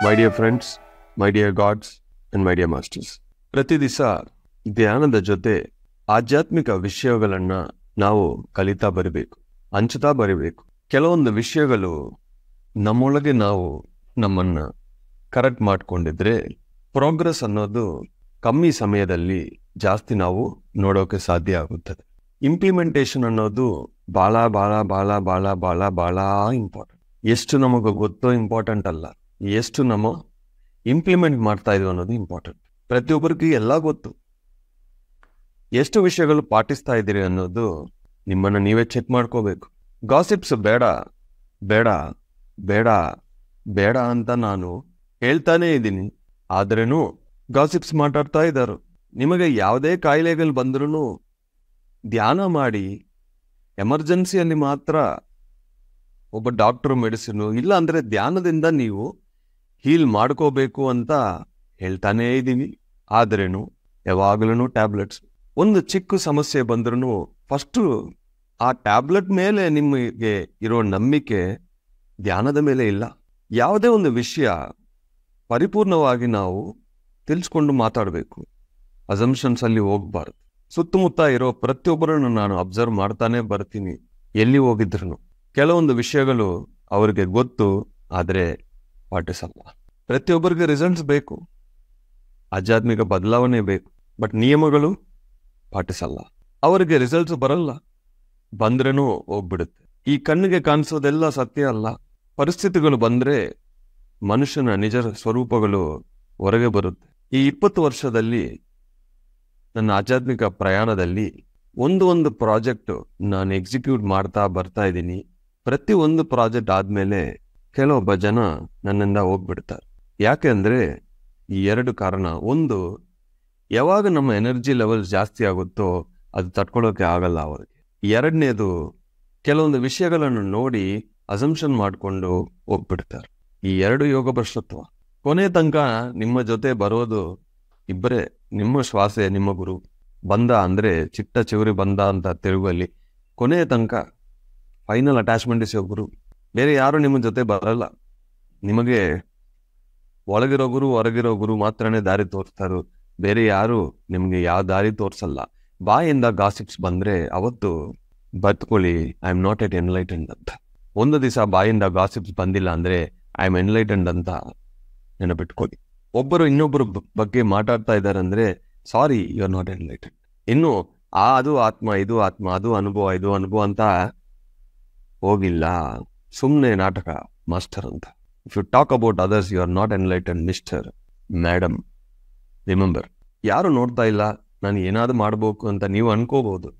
My dear friends, my dear God's and my dear masters, ಪ್ರತಿ ದಿವಸ ಧ್ಯಾನದ ಜೊತೆ ಆಧ್ಯಾತ್ಮಿಕ ವಿಷಯಗಳನ್ನ ನಾವು ಕಲಿತಾ ಬರಬೇಕು, ಹಂಚುತ್ತಾ ಬರಬೇಕು. ಕೆಲವೊಂದು ವಿಷಯಗಳು ನಮ್ಮೊಳಗೆ ನಾವು ನಮ್ಮನ್ನ ಕರೆಕ್ಟ್ ಮಾಡ್ಕೊಂಡಿದ್ರೆ ಪ್ರೋಗ್ರೆಸ್ ಅನ್ನೋದು ಕಮ್ಮಿ ಸಮಯದಲ್ಲಿ ಜಾಸ್ತಿ ನಾವು ನೋಡೋಕೆ ಸಾಧ್ಯ ಆಗುತ್ತದೆ. ಇಂಪ್ಲಿಮೆಂಟೇಷನ್ ಅನ್ನೋದು ಬಹಳ ಬಹಳ ಬಹಳ ಬಹಳ ಬಹಳ ಬಹಳ ಇಂಪಾರ್ಟೆಂಟ್. ಎಷ್ಟು ನಮಗೆ ಗೊತ್ತೋ ಇಂಪಾರ್ಟೆಂಟ್ ಅಲ್ಲ, ಎಷ್ಟು ನಮ್ಮ ಇಂಪ್ಲಿಮೆಂಟ್ ಮಾಡ್ತಾ ಇದೀವಿ ಅನ್ನೋದು ಇಂಪಾರ್ಟೆಂಟ್. ಪ್ರತಿಯೊಬ್ಬರಿಗೂ ಎಲ್ಲ ಗೊತ್ತು, ಎಷ್ಟು ವಿಷಯಗಳು ಪಾಟಿಸ್ತಾ ಇದ್ದೀರಿ ಅನ್ನೋದು ನಿಮ್ಮನ್ನ ನೀವೇ ಚೆಕ್ ಮಾಡ್ಕೋಬೇಕು. ಗಾಸಿಪ್ಸ್ ಬೇಡ ಬೇಡ ಬೇಡ ಬೇಡ ಅಂತ ನಾನು ಹೇಳ್ತಾನೇ ಇದ್ದೀನಿ, ಆದ್ರೇನು ಗಾಸಿಪ್ಸ್ ಮಾತಾಡ್ತಾ ಇದ್ದಾರೆ. ನಿಮಗೆ ಯಾವುದೇ ಕಾಯಿಲೆಗಳು ಬಂದ್ರೂ ಧ್ಯಾನ ಮಾಡಿ, ಎಮರ್ಜೆನ್ಸಿಯಲ್ಲಿ ಮಾತ್ರ ಒಬ್ಬ ಡಾಕ್ಟರ್ ಮೆಡಿಸಿನು, ಇಲ್ಲ ಅಂದ್ರೆ ಧ್ಯಾನದಿಂದ ನೀವು ಹೀಲ್ ಮಾಡ್ಕೋಬೇಕು ಅಂತ ಹೇಳ್ತಾನೇ ಇದ್ದೀವಿ. ಆದ್ರೇನು ಯಾವಾಗಲೂ ಟ್ಯಾಬ್ಲೆಟ್ಸ್. ಒಂದು ಚಿಕ್ಕ ಸಮಸ್ಯೆ ಬಂದ್ರೂ ಫಸ್ಟು ಆ ಟ್ಯಾಬ್ಲೆಟ್ ಮೇಲೆ ನಿಮಗೆ ಇರೋ ನಂಬಿಕೆ ಧ್ಯಾನದ ಮೇಲೆ ಇಲ್ಲ. ಯಾವುದೇ ಒಂದು ವಿಷಯ ಪರಿಪೂರ್ಣವಾಗಿ ನಾವು ತಿಳಿಸ್ಕೊಂಡು ಮಾತಾಡಬೇಕು, ಅಸಂಪ್ಷನ್ಸ್ ಅಲ್ಲಿ ಹೋಗ್ಬಾರ್ದು. ಸುತ್ತಮುತ್ತ ಇರೋ ಪ್ರತಿಯೊಬ್ಬರನ್ನು ನಾನು ಅಬ್ಸರ್ವ್ ಮಾಡ್ತಾನೆ ಬರ್ತೀನಿ. ಎಲ್ಲಿ ಹೋಗಿದ್ರು ಕೆಲವೊಂದು ವಿಷಯಗಳು ಅವ್ರಿಗೆ ಗೊತ್ತು, ಆದರೆ ಪಾಟಿಸಲ್ಲ. ಪ್ರತಿಯೊಬ್ಬರಿಗೆ ರಿಸಲ್ಟ್ಸ್ ಬೇಕು, ಆಧ್ಯಾತ್ಮಿಕ ಬದಲಾವಣೆ ಬೇಕು, ಬಟ್ ನಿಯಮಗಳು ಪಾಟಿಸಲ್ಲ. ಅವರಿಗೆ ರಿಸಲ್ಟ್ಸ್ ಬರಲ್ಲ, ಬಂದ್ರೇನೂ ಹೋಗ್ಬಿಡುತ್ತೆ. ಈ ಕಣ್ಣಿಗೆ ಕಾಣಿಸೋದೆಲ್ಲ ಸತ್ಯ ಅಲ್ಲ. ಪರಿಸ್ಥಿತಿಗಳು ಬಂದ್ರೆ ಮನುಷ್ಯನ ನಿಜ ಸ್ವರೂಪಗಳು ಹೊರಗೆ ಬರುತ್ತೆ. ಈ 20 ವರ್ಷದಲ್ಲಿ ನನ್ನ ಆಧ್ಯಾತ್ಮಿಕ ಪ್ರಯಾಣದಲ್ಲಿ ಒಂದು ಪ್ರಾಜೆಕ್ಟ್ ನಾನು ಎಕ್ಸಿಕ್ಯೂಟ್ ಮಾಡ್ತಾ ಬರ್ತಾ ಇದ್ದೀನಿ. ಪ್ರತಿ ಒಂದು ಪ್ರಾಜೆಕ್ಟ್ ಆದ್ಮೇಲೆ ಕೆಲವೊಬ್ಬ ಜನ ನನ್ನಿಂದ ಹೋಗ್ಬಿಡ್ತಾರೆ. ಯಾಕೆ ಅಂದ್ರೆ ಈ 2 ಕಾರಣ. ಒಂದು, ಯಾವಾಗ ನಮ್ಮ ಎನರ್ಜಿ ಲೆವೆಲ್ ಜಾಸ್ತಿ ಆಗುತ್ತೋ ಅದು ತಡ್ಕೊಳ್ಳೋಕೆ ಆಗಲ್ಲ ಅವರಿಗೆ. ಎರಡನೇದು, ಕೆಲವೊಂದು ವಿಷಯಗಳನ್ನು ನೋಡಿ ಅಸಂಪ್ಷನ್ ಮಾಡಿಕೊಂಡು ಹೋಗ್ಬಿಡ್ತಾರೆ. ಈ 2 ಯೋಗ ಭ್ರಷ್ಟತ್ವ. ಕೊನೆ ತನಕ ನಿಮ್ಮ ಜೊತೆ ಬರೋದು ಇಬ್ಬರೇ, ನಿಮ್ಮ ಶ್ವಾಸೆ, ನಿಮ್ಮ ಗುರು. ಬಂದ ಅಂದ್ರೆ ಚಿಟ್ಟ ಚಿಗುರಿ ಬಂದ ಅಂತ ತಿರುಗಲ್ಲಿ ಕೊನೆಯ ತನಕ ಫೈನಲ್ ಅಟ್ಯಾಚ್ಮೆಂಟ್ ಇಸ್ ಗುರು. ಬೇರೆ ಯಾರು ನಿಮ್ಮ ಜೊತೆ ಬರಲ್ಲ. ನಿಮಗೆ ಒಳಗಿರೋ ಗುರು, ಹೊರಗಿರೋ ಗುರು ಮಾತ್ರನೇ ದಾರಿ ತೋರಿಸ್ತಾರೋ, ಬೇರೆ ಯಾರು ನಿಮ್ಗೆ ಯಾವ ದಾರಿ ತೋರಿಸಲ್ಲ. ಬಾಯಿಂದ ಗಾಸಿಪ್ಸ್ ಬಂದ್ರೆ ಅವತ್ತು ಬತ್ಕೊಳ್ಳಿ, I am not yet enlightened ಅಂತ. ಒಂದು ದಿವಸ ಬಾಯಿಂದ ಗಾಸಿಪ್ಸ್ ಬಂದಿಲ್ಲ ಅಂದ್ರೆ ಐ ಆಮ್ ಎನ್ಲೈಟೆಂಡ್ ಅಂತ ನೆನಪಿಟ್ಕೊಳ್ಳಿ. ಒಬ್ಬರು ಇನ್ನೊಬ್ಬರು ಬಗ್ಗೆ ಮಾತಾಡ್ತಾ ಇದ್ದಾರೆ ಅಂದ್ರೆ ಸಾರಿ, ಯು ಆರ್ ನಾಟ್ ಎನ್ಲೈಟೆಂಡ್. ಇನ್ನು ಅದು ಆತ್ಮ, ಇದು ಆತ್ಮ, ಅದು ಅನುಭವ, ಇದು ಅನುಭವ ಅಂತ ಹೋಗಿಲ್ಲ. ಸುಮ್ಮನೆ ನಾಟಕ ಮಾಸ್ಟರ್ ಅಂತ. If you talk about others, you are not enlightened mister, madam. Remember, ಯಾರು ನೋಡ್ತಾ ಇಲ್ಲ, ನಾನು ಏನಾದ್ರು ಮಾಡ್ಬೇಕು ಅಂತ ನೀವು ಅನ್ಕೋಬಹುದು.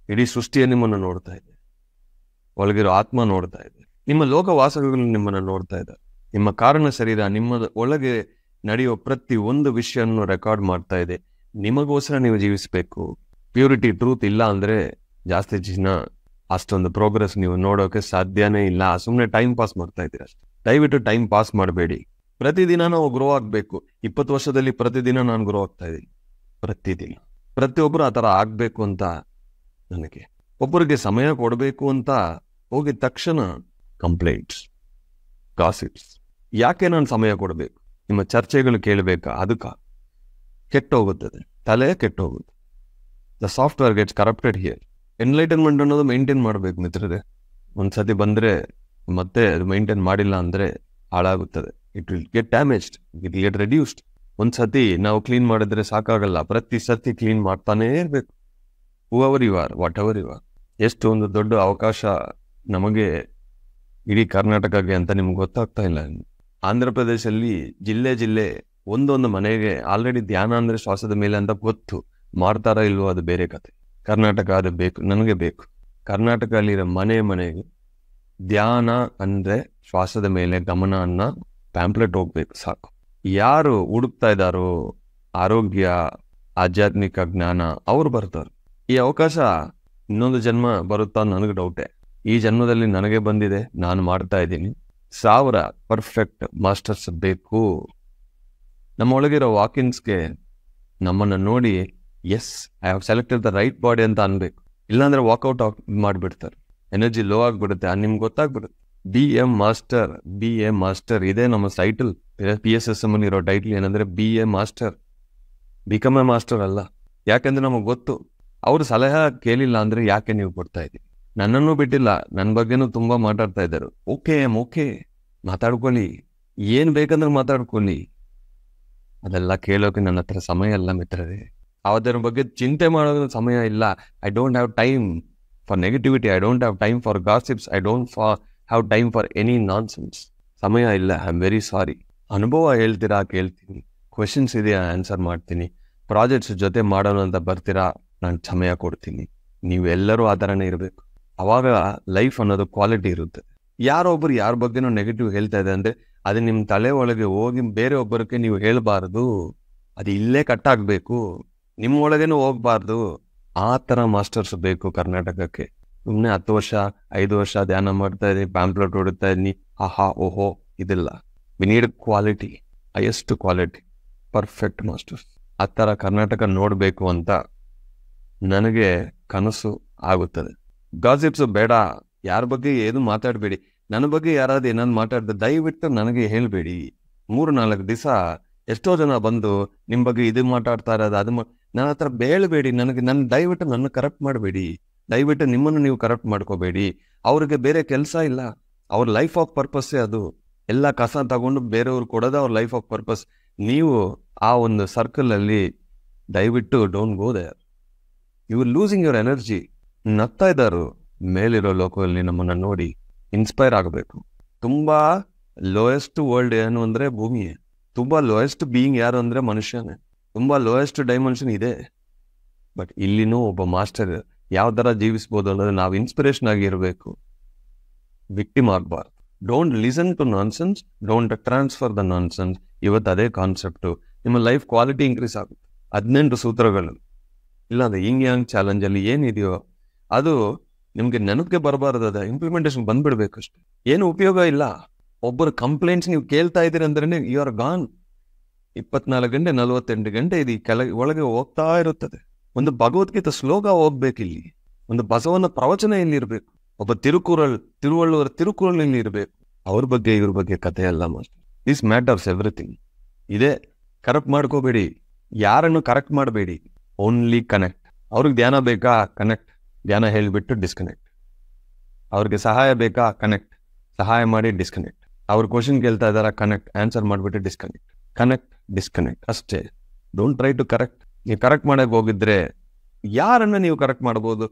ಇಡೀ ಸೃಷ್ಟಿಯ ನಿಮ್ಮನ್ನು ನೋಡ್ತಾ ಇದೆ, ಒಳಗಿರೋ ಆತ್ಮ ನೋಡ್ತಾ ಇದೆ, ನಿಮ್ಮ ಲೋಕವಾಸಗಳು ನಿಮ್ಮನ್ನ ನೋಡ್ತಾ ಇದ್ದಾರೆ. ನಿಮ್ಮ ಕಾರಣ ಶರೀರ ನಿಮ್ಮ ಒಳಗೆ ನಡೆಯೋ ಪ್ರತಿ ಒಂದು ವಿಷಯನ್ನು ರೆಕಾರ್ಡ್ ಮಾಡ್ತಾ ಇದೆ. ನಿಮಗೋಸ್ಕರ ನೀವು ಜೀವಿಸಬೇಕು. ಪ್ಯೂರಿಟಿ, ಟ್ರೂತ್ ಇಲ್ಲ ಅಂದ್ರೆ ಜಾಸ್ತಿ ಜನ ಅಷ್ಟೊಂದು ಪ್ರೋಗ್ರೆಸ್ ನೀವು ನೋಡೋಕೆ ಸಾಧ್ಯನೇ ಇಲ್ಲ. ಸುಮ್ಮನೆ ಟೈಮ್ ಪಾಸ್ ಮಾಡ್ತಾ ಇದ್ದೀರ ಅಷ್ಟೇ. ದಯವಿಟ್ಟು ಟೈಮ್ ಪಾಸ್ ಮಾಡಬೇಡಿ. ಪ್ರತಿದಿನ ನಾವು ಗ್ರೋ ಆಗ್ಬೇಕು. 20 ವರ್ಷದಲ್ಲಿ ಪ್ರತಿದಿನ ನಾನು ಗ್ರೋ ಆಗ್ತಾ ಇದ್ದೀನಿ. ಪ್ರತಿದಿನ ಪ್ರತಿಯೊಬ್ಬರು ಆ ಥರ ಆಗ್ಬೇಕು ಅಂತ ನನಗೆ. ಒಬ್ಬರಿಗೆ ಸಮಯ ಕೊಡಬೇಕು ಅಂತ ಹೋಗಿದ ತಕ್ಷಣ ಕಂಪ್ಲೇಂಟ್ಸ್, ಗಾಸಿಪ್ಸ್. ಯಾಕೆ ನಾನು ಸಮಯ ಕೊಡಬೇಕು? ನಿಮ್ಮ ಚರ್ಚೆಗಳು ಕೇಳಬೇಕಾ? ಅದಕ್ಕ ಕೆಟ್ಟೋಗುತ್ತದೆ, ತಲೆ ಕೆಟ್ಟೋಗುತ್ತೆ. The software gets corrupted here. Enlightenment ಅನ್ನೋದು ಮೇಂಟೈನ್ ಮಾಡಬೇಕು ಮಿತ್ರರೇ. ಒಂದ್ಸತಿ ಬಂದ್ರೆ ಮತ್ತೆ ಅದು ಮೇಂಟೈನ್ ಮಾಡಿಲ್ಲ ಅಂದ್ರೆ ಹಾಳಾಗುತ್ತದೆ. It will get damaged, it get reduced. ಒಂದ್ಸತಿ ನಾವು ಕ್ಲೀನ್ ಮಾಡಿದ್ರೆ ಸಾಕಾಗಲ್ಲ, ಪ್ರತಿ ಸತಿ ಕ್ಲೀನ್ ಮಾಡ್ತಾನೇ ಇರಬೇಕು. Whoever you are, whatever you are. ಎಷ್ಟು ಒಂದು ದೊಡ್ಡ ಅವಕಾಶ ನಮಗೆ ಇಡೀ ಕರ್ನಾಟಕಕ್ಕೆ ಅಂತ ನಿಮ್ಗೆ ಗೊತ್ತಾಗ್ತಾ ಇಲ್ಲ. ಆಂಧ್ರ ಪ್ರದೇಶಲ್ಲಿ ಜಿಲ್ಲೆ ಒಂದೊಂದು ಮನೆಗೆ ಆಲ್ರೆಡಿ ಧ್ಯಾನ ಅಂದ್ರೆ ಶ್ವಾಸದ ಮೇಲೆ ಅಂತ ಗೊತ್ತು. ಮಾಡ್ತಾರ ಇಲ್ವೋ ಅದು ಬೇರೆ ಕತೆ. ಕರ್ನಾಟಕ ಅದು ಬೇಕು, ನನಗೆ ಬೇಕು. ಕರ್ನಾಟಕ ಅಲ್ಲಿರೋ ಮನೆಗೆ ಧ್ಯಾನ ಅಂದ್ರೆ ಶ್ವಾಸದ ಮೇಲೆ ಗಮನ ಅನ್ನ ಪ್ಯಾಂಪ್ಲೆಟ್ ಹೋಗ್ಬೇಕು, ಸಾಕು. ಯಾರು ಹುಡುಕ್ತಾ ಇದ್ದಾರೋ ಆರೋಗ್ಯ, ಆಧ್ಯಾತ್ಮಿಕ ಜ್ಞಾನ, ಅವ್ರು ಬರ್ತಾರೆ. ಈ ಅವಕಾಶ ಇನ್ನೊಂದು ಜನ್ಮ ಬರುತ್ತಾ ನನಗೆ ಡೌಟೇ. ಈ ಜನ್ಮದಲ್ಲಿ ನನಗೆ ಬಂದಿದೆ, ನಾನು ಮಾಡ್ತಾ ಇದ್ದೀನಿ. 1000 ಪರ್ಫೆಕ್ಟ್ ಮಾಸ್ಟರ್ಸ್ ಬೇಕು. ನಮ್ಮ ಒಳಗಿರೋ ವಾಕಿನ್ಸ್ಗೆ ನಮ್ಮನ್ನ ನೋಡಿ yes I have selected the right body ಅಂತ ಅನ್ಬೇಕು. ಇಲ್ಲಾಂದ್ರೆ ವಾಕೌಟ್ ಮಾಡಿಬಿಡ್ತಾರೆ, ಎನರ್ಜಿ ಲೋ ಆಗಿಬಿಡುತ್ತೆ. ನಿಮ್ಗೆ ಗೊತ್ತಾಗ್ಬಿಡುತ್ತೆ. ಬಿ ಎ ಮಾಸ್ಟರ್ ಇದೇ ನಮ್ಮ ಟೈಟಲ್. PSSM ಇರೋ ಟೈಟ್ಲ್ ಏನಂದ್ರೆ BA master, become A master ಅಲ್ಲ. ಯಾಕಂದ್ರೆ ನಮಗೆ ಗೊತ್ತು ಅವ್ರು ಸಲಹೆ ಕೇಳಿಲ್ಲ ಅಂದ್ರೆ ಯಾಕೆ ನೀವು ಕೊಡ್ತಾ ಇದ್ದೀವಿ. ನನ್ನನ್ನು ಬಿಟ್ಟಿಲ್ಲ, ನನ್ನ ಬಗ್ಗೆನೂ ತುಂಬಾ ಮಾತಾಡ್ತಾ ಇದ್ದಾರೆ. ಓಕೆ ಮಾತಾಡ್ಕೊಳ್ಳಿ, ಏನ್ ಬೇಕಂದ್ರೆ ಮಾತಾಡ್ಕೊಳ್ಳಿ. ಅದೆಲ್ಲ ಕೇಳೋಕೆ ನನ್ನ ಹತ್ರ ಸಮಯ ಇಲ್ಲ ಮಿತ್ರರೇ. ಅದರ ಬಗ್ಗೆ ಚಿಂತೆ ಮಾಡೋದ್ರ ಸಮಯ ಇಲ್ಲ. I don't have time for negativity, I don't have time for gossips, I don't have time for any nonsense. ಸಮಯ ಇಲ್ಲ. I am very sorry. ಅನುಭವ ಹೇಳ್ತೀರಾ ಕೇಳ್ತೀನಿ, ಕ್ವೆಶನ್ಸ್ ಇದೆಯಾ ಆನ್ಸರ್ ಮಾಡ್ತೀನಿ, ಪ್ರಾಜೆಕ್ಟ್ಸ್ ಜೊತೆ ಮಾಡೋಣ ಅಂತ ಬರ್ತೀರಾ ನಾನು ಸಮಯ ಕೊಡ್ತೀನಿ. ನೀವೆಲ್ಲರೂ ಆ ಥರನೇ ಇರಬೇಕು. ಅವಾಗ ಲೈಫ್ ಅನ್ನೋದು ಕ್ವಾಲಿಟಿ ಇರುತ್ತೆ. ಯಾರೊಬ್ಬರು ಯಾರ ಬಗ್ಗೆನೂ ನೆಗೆಟಿವ್ ಹೇಳ್ತಾ ಇದೆ ಅಂದ್ರೆ ಅದು ನಿಮ್ಮ ತಲೆ ಒಳಗೆ ಹೋಗಿ ಬೇರೆ ಒಬ್ಬರಿಗೆ ನೀವು ಹೇಳ್ಬಾರ್ದು. ಅದು ಇಲ್ಲೇ ಕಟ್ಟಾಗಬೇಕು, ನಿಮ್ಮ ಒಳಗೇನು ಹೋಗ್ಬಾರ್ದು. ಆ ಥರ ಮಾಸ್ಟರ್ಸ್ ಬೇಕು ಕರ್ನಾಟಕಕ್ಕೆ. ಸುಮ್ಮನೆ 10 ವರ್ಷ 5 ವರ್ಷ ಧ್ಯಾನ ಮಾಡ್ತಾ ಇದೀನಿ, ಪ್ಯಾಂಪ್ಲೆಟ್ ಹೊಡುತ್ತಾ ಇದೀನಿ, ಓಹೋ ಇದಿಲ್ಲ. We need quality, highest quality, perfect masters. ಆ ಥರ ಕರ್ನಾಟಕ ನೋಡಬೇಕು ಅಂತ ನನಗೆ ಕನಸು ಆಗುತ್ತದೆ. ಗಾಸಿಪ್ಸ್ ಬೇಡ, ಯಾರ ಬಗ್ಗೆ ಏನು ಮಾತಾಡಬೇಡಿ. ನನ್ನ ಬಗ್ಗೆ ಯಾರಾದ್ರು ಏನಾದ್ರು ಮಾತಾಡಿದ್ರೆ ದಯವಿಟ್ಟು ನನಗೆ ಹೇಳಬೇಡಿ. 3-4 ದಿವಸ ಎಷ್ಟೋ ಜನ ಬಂದು ನಿಮ್ಮ ಬಗ್ಗೆ ಇದು ಮಾತಾಡ್ತಾ ಇರೋದು ಅದು ನನ್ನ ಹತ್ರ ಬೇಳಬೇಡಿ. ದಯವಿಟ್ಟು ನನ್ನ ಕರೆಕ್ಟ್ ಮಾಡಬೇಡಿ. ದಯವಿಟ್ಟು ನಿಮ್ಮನ್ನು ನೀವು ಕರೆಕ್ಟ್ ಮಾಡ್ಕೋಬೇಡಿ. ಅವ್ರಿಗೆ ಬೇರೆ ಕೆಲಸ ಇಲ್ಲ, ಅವ್ರ ಲೈಫ್ ಆಫ್ ಪರ್ಪಸ್ಸೇ ಅದು. ಎಲ್ಲ ಕಸ ತಗೊಂಡು ಬೇರೆಯವ್ರು ಕೊಡೋದು ಅವ್ರ ಲೈಫ್ ಆಫ್ ಪರ್ಪಸ್. ನೀವು ಆ ಒಂದು ಸರ್ಕಲ್ ಅಲ್ಲಿ ದಯವಿಟ್ಟು don't go there. You are losing your energy. ನಗ್ತಾ ಇದ್ದಾರು ಮೇಲಿರೋ ಲೋಕದಲ್ಲಿ ನಮ್ಮನ್ನ ನೋಡಿ ಇನ್ಸ್ಪೈರ್ ಆಗಬೇಕು. ತುಂಬಾ ಲೋಯೆಸ್ಟ್ ವರ್ಲ್ಡ್ ಏನು ಅಂದ್ರೆ ಭೂಮಿಯೇ. ತುಂಬಾ ಲೋಯೆಸ್ಟ್ ಬೀಯಿಂಗ್ ಯಾರು ಅಂದ್ರೆ ಮನುಷ್ಯನೇ. ತುಂಬಾ ಲೋಯೆಸ್ಟ್ ಡೈಮೆನ್ಷನ್ ಇದೆ. ಬಟ್ ಇಲ್ಲಿನೂ ಒಬ್ಬ ಮಾಸ್ಟರ್ ಯಾವ ತರ ಜೀವಿಸ್ಬೋದು ಅನ್ನೋದು ನಾವು ಇನ್ಸ್ಪಿರೇಷನ್ ಆಗಿ ಇರಬೇಕು. ವಿಕ್ಟಿಮ್ ಆಗಬಾರ್ದು. Don't listen to nonsense, don't transfer the nonsense. ಇವತ್ತು ಅದೇ ಕಾನ್ಸೆಪ್ಟು. ನಿಮ್ಮ ಲೈಫ್ ಕ್ವಾಲಿಟಿ ಇನ್ಕ್ರೀಸ್ ಆಗುತ್ತೆ. 18 ಸೂತ್ರಗಳು ಇಲ್ಲ ಅಂದ್ರೆ ಯಾಂಗ್ ಚಾಲೆಂಜ್ ಅಲ್ಲಿ ಏನಿದೆಯೋ ಅದು ನಿಮ್ಗೆ ನೆನಪಿಗೆ ಬರಬಾರ್ದು, ಅದ ಇಂಪ್ಲಿಮೆಂಟೇಷನ್ ಬಂದ್ಬಿಡ್ಬೇಕಷ್ಟೆ. ಏನು ಉಪಯೋಗ ಇಲ್ಲ. ಒಬ್ಬರ ಕಂಪ್ಲೇಂಟ್ಸ್ ನೀವು ಕೇಳ್ತಾ ಇದ್ದೀರಿ ಅಂದ್ರೆ ಯು ಆರ್ ಗಾನ್. 24 ಗಂಟೆ 48 ಗಂಟೆ ಇದು ಒಳಗೆ ಹೋಗ್ತಾ ಇರುತ್ತದೆ. ಒಂದು ಭಗವದ್ಗೀತೆ ಶ್ಲೋಕ ಹೋಗ್ಬೇಕಿಲ್ಲಿ, ಒಂದು ಬಸವನ ಪ್ರವಚನ ಇಲ್ಲಿ ಇರ್ಬೇಕು, ಒಬ್ಬ ತಿರುವಳ್ಳುವರ ತಿರುಕುರಲ್ ಇಲ್ಲಿ ಇರ್ಬೇಕು. ಅವ್ರ ಬಗ್ಗೆ ಇವ್ರ ಬಗ್ಗೆ ಕಥೆ ಅಲ್ಲ ಮಾಸ್ಟರ್. This matters everything. ಇದೇ ಕರೆಕ್ಟ್ ಮಾಡ್ಕೋಬೇಡಿ, ಯಾರನ್ನು ಕರೆಕ್ಟ್ ಮಾಡಬೇಡಿ. Only connect. ಅವ್ರಿಗೆ ಧ್ಯಾನ ಬೇಕಾ? ಕನೆಕ್ಟ್. ಧ್ಯಾನ ಹೇಳಿಬಿಟ್ಟು ಡಿಸ್ಕನೆಕ್ಟ್. ಅವ್ರಿಗೆ ಸಹಾಯ ಬೇಕಾ? ಕನೆಕ್ಟ್. ಸಹಾಯ ಮಾಡಿ ಡಿಸ್ಕನೆಕ್ಟ್. ಅವ್ರ ಕ್ವಶನ್ ಕೇಳ್ತಾ ಇದಾರ? ಕನೆಕ್ಟ್. ಆನ್ಸರ್ ಮಾಡಿಬಿಟ್ಟು ಡಿಸ್ಕನೆಕ್ಟ್. ಕನೆಕ್ಟ್, ಡಿಸ್ಕನೆಕ್ಟ್ ಅಷ್ಟೇ. Don't try to correct. ನೀವು ಕರೆಕ್ಟ್ ಮಾಡಕ್ಕೆ ಹೋಗಿದ್ರೆ ಯಾರನ್ನ ನೀವು ಕರೆಕ್ಟ್ ಮಾಡ್ಬೋದು?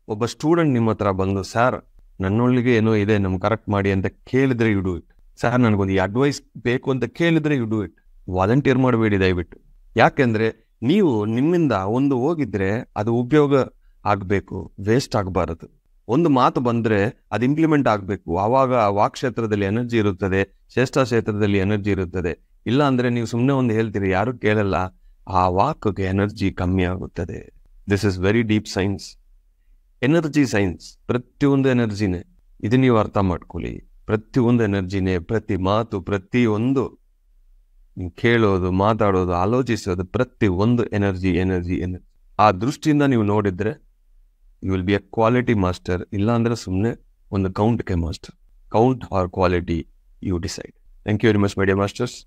ಒಬ್ಬ ಸ್ಟೂಡೆಂಟ್ ನಿಮ್ಮ ಹತ್ರ ಬಂದು ಸರ್ ನನ್ನೊಳಗೆ ಏನೋ ಇದೆ ನಮ್ಗೆ ಕರೆಕ್ಟ್ ಮಾಡಿ ಅಂತ ಕೇಳಿದ್ರೆ ಯು ಡೂ ಇಟ್. ಸರ್ ನನಗೊಂದು ಅಡ್ವೈಸ್ ಬೇಕು ಅಂತ ಕೇಳಿದ್ರೆ ಯು ಡೂ ಇಟ್. ವಾಲಂಟಿಯರ್ ಮಾಡಬೇಡಿ ದಯವಿಟ್ಟು. ಯಾಕೆಂದ್ರೆ ನೀವು ನಿಮ್ಮಿಂದ ಒಂದು ಹೋಗಿದ್ರೆ ಅದು ಉಪಯೋಗ ಆಗಬೇಕು, ವೇಸ್ಟ್ ಆಗಬಾರದು. ಒಂದು ಮಾತು ಬಂದ್ರೆ ಅದು ಇಂಪ್ಲಿಮೆಂಟ್ ಆಗಬೇಕು. ಆವಾಗ ವಾಕ್ ಕ್ಷೇತ್ರದಲ್ಲಿ ಎನರ್ಜಿ ಇರುತ್ತದೆ, ಶ್ರೇಷ್ಠ ಕ್ಷೇತ್ರದಲ್ಲಿ ಎನರ್ಜಿ ಇರುತ್ತದೆ. ಇಲ್ಲ ಅಂದ್ರೆ ನೀವು ಸುಮ್ಮನೆ ಒಂದು ಹೇಳ್ತೀರಿ, ಯಾರು ಕೇಳಲ್ಲ, ಆ ವಾಕ್ಗೆ ಎನರ್ಜಿ ಕಮ್ಮಿ ಆಗುತ್ತದೆ. This is very deep science, energy science. ಪ್ರತಿಯೊಂದು ಎನರ್ಜಿನೇ. ಇದು ನೀವು ಅರ್ಥ ಮಾಡ್ಕೊಳ್ಳಿ. ಪ್ರತಿಯೊಂದು ಎನರ್ಜಿನೇ, ಪ್ರತಿ ಮಾತು, ಪ್ರತಿಯೊಂದು ನೀವು ಕೇಳೋದು, ಮಾತಾಡೋದು, ಆಲೋಚಿಸೋದು, ಪ್ರತಿ ಒಂದು ಎನರ್ಜಿ. ಆ ದೃಷ್ಟಿಯಿಂದ ನೀವು ನೋಡಿದ್ರೆ you will be a quality master. ಇಲ್ಲ ಅಂದ್ರೆ ಸುಮ್ಮನೆ ಒಂದು ಕೌಂಟ್ಗೆ master. Count or quality, you decide. Thank you very much my dear masters.